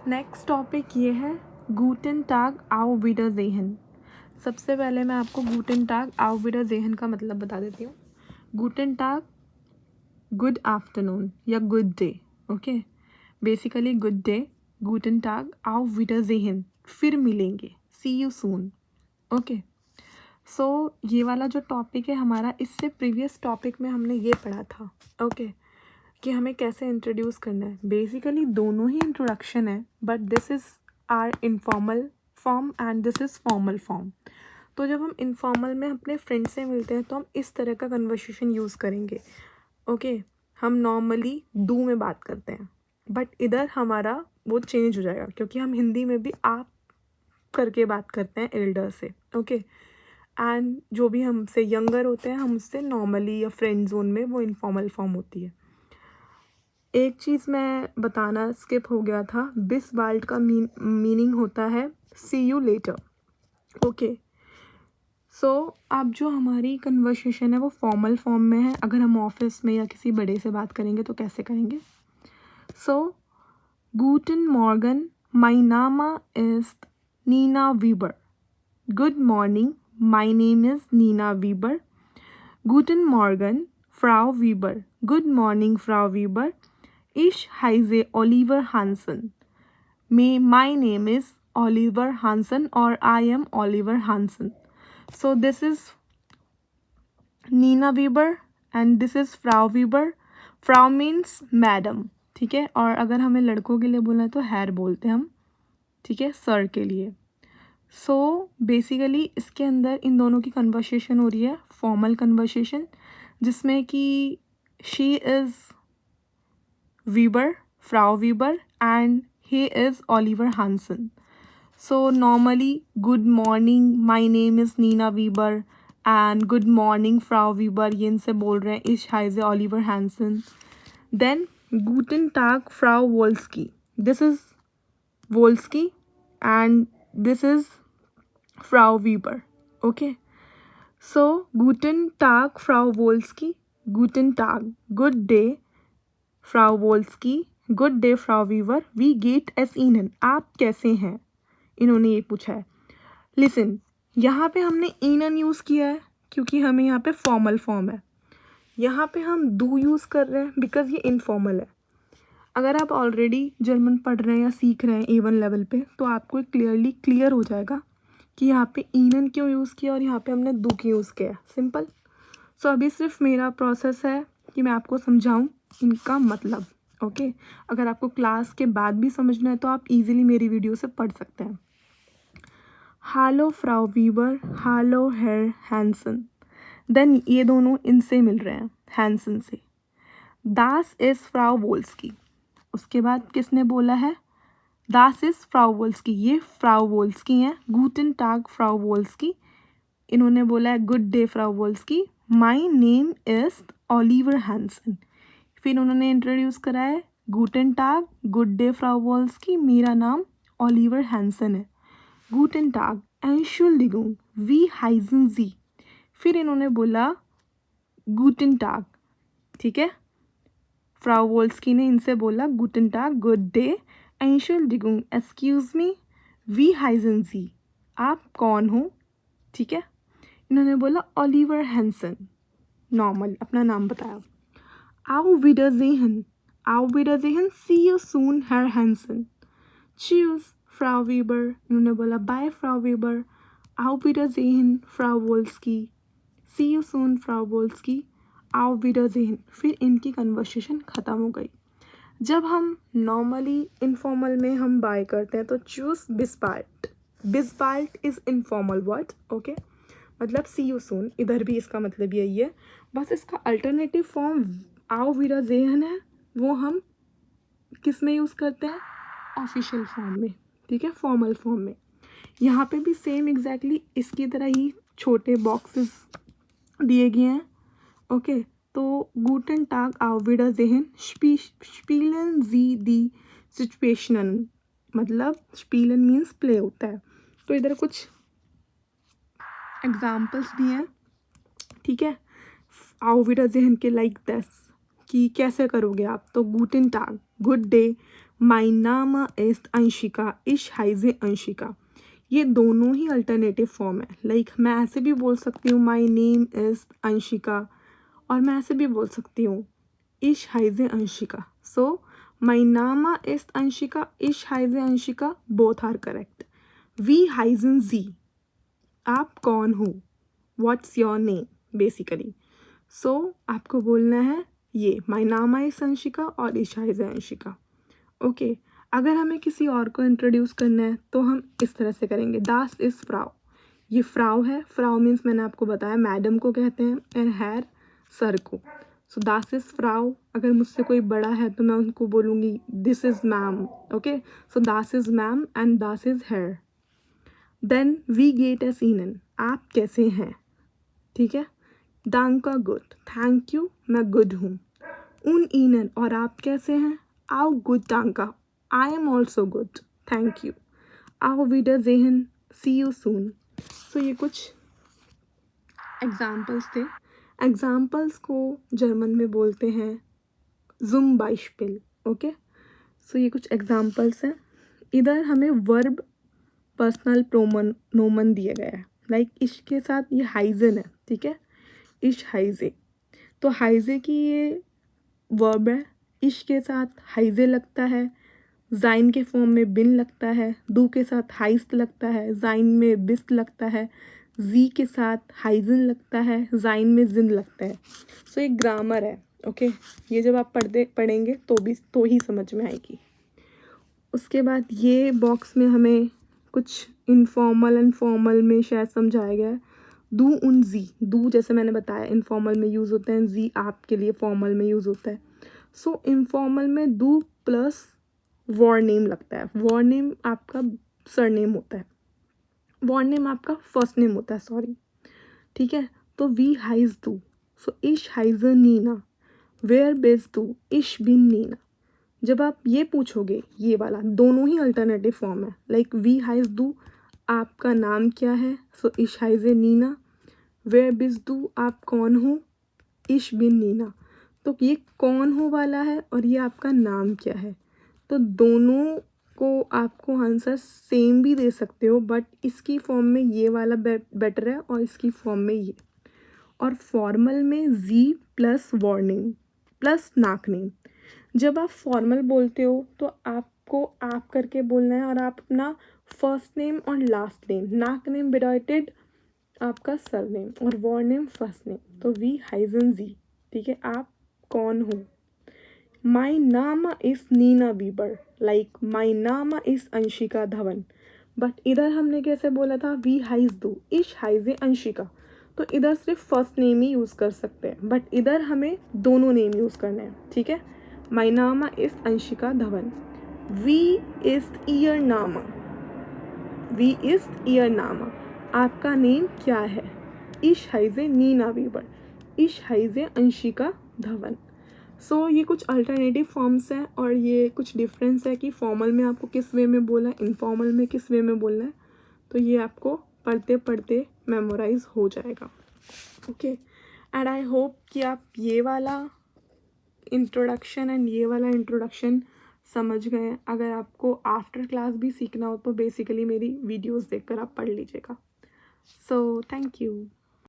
Next topic ये है गूटेन टाग आउ विडरज़ेहन। सबसे पहले मैं आपको गूटेन टाग आउ विडरज़ेहन का मतलब बता देती हूँ। गूटेन टाग गुड आफ्टरनून या good day, okay. Basically good day, गूटेन टाग आउ विडरज़ेहन, फिर मिलेंगे, सी यू सून, ओके। सो ये वाला जो टॉपिक है हमारा, इससे प्रीवियस टॉपिक में हमने ये पढ़ा था, ओके, कि हमें कैसे इंट्रोड्यूस करना है। बेसिकली दोनों ही इंट्रोडक्शन है, but this is are informal form and this is formal form. तो जब हम इनफॉर्मल में अपने फ्रेंड से मिलते हैं तो हम इस तरह का कन्वर्सेशन यूज़ करेंगे, ओके। हम नॉर्मली डू में बात करते हैं, बट इधर हमारा वो चेंज हो जाएगा क्योंकि हम हिंदी में भी आप करके बात करते हैं एल्डर से, ओके। एंड जो भी हमसे यंगर होते हैं हम उससे नॉर्मली या फ्रेंड जोन में वो इनफॉर्मल फॉर्म होती है। एक चीज़ मैं बताना स्किप हो गया था, बिस बाल्ट का मीनिंग होता है सी यू लेटर, ओके। सो अब जो हमारी कन्वर्सेशन है वो फॉर्मल फॉर्म में है। अगर हम ऑफिस में या किसी बड़े से बात करेंगे तो कैसे करेंगे? सो गूटन मॉर्गन, माई नामा इज Nina Weber. Good morning, my name is Nina Weber. गूटन मॉर्गन, फ्राउ वीबर। गुड मॉर्निंग, फ्राउ Weber. Ich heiße Oliver Hansen. My name is Oliver Hansen, or I am Oliver Hansen. So this is Nina Weber and this is Frau Weber. Frau means madam, ठीक है। और अगर हमें लड़कों के लिए बोलना है तो हैर बोलते हैं हम, ठीक है, सर के लिए। सो बेसिकली इसके अंदर इन दोनों की कन्वर्सेशन हो रही है, फॉर्मल कन्वर्सेशन, जिसमें कि she is Weber, Frau Weber, and he is Oliver Hansen. So normally, good morning, my name is Nina Weber, and good morning, Frau Weber. ये इनसे बोल रहे हैं, Ich heiße Oliver Hansen. Then Guten Tag, Frau Wolski. This is Wolski, and this is Frau Weber. Okay. So Guten Tag, Frau Wolski. Guten Tag, good day. Frau Wolski, good day Frau Weaver, वी गेट एस इनन, आप कैसे हैं, इन्होंने ये पूछा है। लिसन, यहाँ पे हमने इनन यूज़ किया है क्योंकि हमें यहाँ पे फॉर्मल फॉर्म है। यहाँ पे हम डू यूज़ कर रहे हैं बिकॉज ये इनफॉर्मल है। अगर आप ऑलरेडी जर्मन पढ़ रहे हैं या सीख रहे हैं A1 लेवल पे, तो आपको क्लियर हो जाएगा कि यहाँ पे इनन क्यों यूज़ किया और यहाँ पे हमने डू क्यों यूज़ किया, सिंपल। सो अभी सिर्फ मेरा प्रोसेस है कि मैं आपको समझाऊं इनका मतलब, ओके। अगर आपको क्लास के बाद भी समझना है तो आप इजीली मेरी वीडियो से पढ़ सकते हैं। हालो फ्राउ वीवर, हालो हेर हैंसन। देन ये दोनों इनसे मिल रहे हैं, हैंसन से। दास इज़ फ्राउ वोल्स्की। उसके बाद किसने बोला है? दास इज़ फ्राउ वोल्स्की, ये फ्राउ वोल्स्की हैं। गूटन टाग फ्राउ वोल्स्की, इन्होंने बोला है गुड डे फ्राउ Wolski. My name is Oliver Hansen, फिर उन्होंने इंट्रोड्यूस करा है गूटन टाग, गुड डे फ्राउ वोल्स्की, मेरा नाम ऑलिवर हैंसन है। गूटन टाग, एंशुल्डिगुंग, वी हाइजन जी, फिर इन्होंने बोला गूटन टाग, ठीक है। फ्राउ वोल्स्की ने इनसे बोला गूटन टाग, गुड डे, एंशुल्डिगुंग, एक्सक्यूज मी, वी हाइजन जी, आप कौन हो, ठीक है। इन्होंने बोला ऑलिवर हैंसन, नॉर्मल अपना नाम बताया। Auf Wiedersehen. Auf Wiedersehen. See you soon, Herr Hansen. Tschüss, Frau Weber. इन्होंने बोला bye Frau Weber. Auf Wiedersehen, Frau Wolski. See you soon, Frau Wolski. Auf Wiedersehen. फिर इनकी कन्वर्सेशन ख़त्म हो गई। जब हम नॉर्मली इनफॉर्मल में हम बाय करते हैं तो चूज बिस्पाल्ट। बिस्पाल्ट इज़ इनफॉर्मल वर्ड, ओके, मतलब सी यू सून, इधर भी इसका मतलब यही है। बस इसका अल्टरनेटिव फॉर्म आओ विडरज़ेहन है, वो हम किस में यूज़ करते हैं? ऑफिशियल फॉर्म में, ठीक है, फॉर्मल फॉर्म में। यहाँ पे भी सेम एग्जैक्टली इसकी तरह ही छोटे बॉक्सेस दिए गए हैं, ओके। तो गूटन टाग आओ विडरज़ेहन, स्पीलन जी दी सिचुएशनन, मतलब स्पीलन मीन्स प्ले होता है। तो इधर कुछ एग्जाम्पल्स दिए हैं, ठीक है, आओ विडरज़ेहन के लाइक दिस, कि कैसे करोगे आप। तो गूटन टाग, गुड डे, माई नाम इस अंशिका, इश हाइजे अंशिका। ये दोनों ही अल्टरनेटिव फॉर्म है। लाइक मैं ऐसे भी बोल सकती हूँ माई नेम इज अंशिका, और मैं ऐसे भी बोल सकती हूँ इश हाइजे अंशिका। सो माई नामा इज अंशिका, इश हाइजे अंशिका, बोथ आर करेक्ट। वी हाइजन जी, आप कौन हो, what's your name basically. So आपको बोलना है ये माई नामा इज अंशिका और इश हाइजे अंशिका। ओके, अगर हमें किसी और को इंट्रोड्यूस करना है तो हम इस तरह से करेंगे, दास इज फ्राउ। ये फ्राउ है, फ्राउ मीन्स मैंने आपको बताया मैडम को कहते हैं, एंड हैर सर को। सो दास इज फ्राउ। अगर मुझसे कोई बड़ा है तो मैं उनको बोलूँगी this is ma'am. Okay, so दास इज मैम एंड दास इज हेयर। देन वी गेट एस ईनन, आप कैसे हैं, ठीक है। दांका गुड, थैंक यू, मैं गुड हूँ। उन ईनन, और आप कैसे हैं, आओ गुड दांका, I am also good, thank you. आओ विडर जेहन, सी यू सून। सो ये कुछ एग्जाम्पल्स थे। एग्जाम्पल्स को जर्मन में बोलते हैं जुम बाइशपिल। ओके, सो ये कुछ एग्जाम्पल्स हैं। इधर हमें वर्ब पर्सनल प्रोनोमन दिया गया है। लाइक इश के साथ ये हाइजन है, ठीक है, इश हाइजे। तो हाइजे की ये वर्ब है, इश के साथ हाइजे लगता है, जाइन के फॉर्म में बिन लगता है, दू के साथ हाइस्ट लगता है, जाइन में बिस्ट लगता है, जी के साथ हाइजन लगता है, जाइन में जिन लगता है। सो ये ग्रामर है। ओके, ये जब आप पढ़ेंगे तो ही समझ में आएगी। उसके बाद ये बॉक्स में हमें कुछ इनफॉर्मल एंड फॉर्मल में शायद समझाया गया है। दू उन जी, दू जैसे मैंने बताया इनफॉर्मल में यूज़ होता है, जी आपके लिए फॉर्मल में यूज़ होता है। सो इनफॉर्मल में दू प्लस वॉर नेम लगता है। वॉर नेम आपका सरनेम होता है, वॉर नेम आपका फर्स्ट नेम होता है, सॉरी, ठीक है। तो वी हाइज दू, सो इश हाइजर नीना, वेयर बेस दू, इश बिन नीना। जब आप ये पूछोगे, ये वाला दोनों ही अल्टरनेटिव फॉर्म है। लाइक वी हाइज दू, आपका नाम क्या है, सो इश हाइजे नीना। वेयर बिस दू, आप कौन हो, इश बिन नीना। तो ये कौन हो वाला है और ये आपका नाम क्या है। तो दोनों को आपको आंसर सेम भी दे सकते हो, बट इसकी फॉर्म में ये वाला बेटर है और इसकी फॉर्म में ये। और फॉर्मल में जी प्लस वॉर्निंग प्लस नाक नेम। जब आप फॉर्मल बोलते हो तो आपको आप करके बोलना है और आप अपना फर्स्ट नेम और लास्ट नेम, नाक नेम बिडॉयटेड आपका सर नेम और वॉर नेम फर्स्ट नेम, तो वी हाइजन जी, ठीक है। आप कौन हो, माई नाम इस नीना बीबर, लाइक माई नाम इस अंशिका धवन। बट इधर हमने कैसे बोला था, वी हाइज दो, इश हाइजे अंशिका। तो इधर सिर्फ फर्स्ट नेम ही यूज़ कर सकते हैं, बट इधर हमें दोनों नेम यूज़ करने हैं, ठीक है। माई नाम इस अंशिका धवन। वी इस ईयर नामा, वी इस ईयर नामा, आपका नेम क्या है, इश हाइजे नीना बीबर, इश हाइजे अंशिका धवन। सो ये कुछ अल्टरनेटिव फॉर्म्स हैं और ये कुछ डिफरेंस है कि फॉर्मल में आपको किस वे में बोलना है, इनफॉर्मल में किस वे में बोलना है। तो ये आपको पढ़ते पढ़ते मेमोराइज हो जाएगा। ओके, एंड आई होप कि आप ये वाला इंट्रोडक्शन एंड ये वाला इंट्रोडक्शन समझ गए हैं। अगर आपको आफ्टर क्लास भी सीखना हो तो बेसिकली मेरी वीडियोस देखकर आप पढ़ लीजिएगा। So thank you.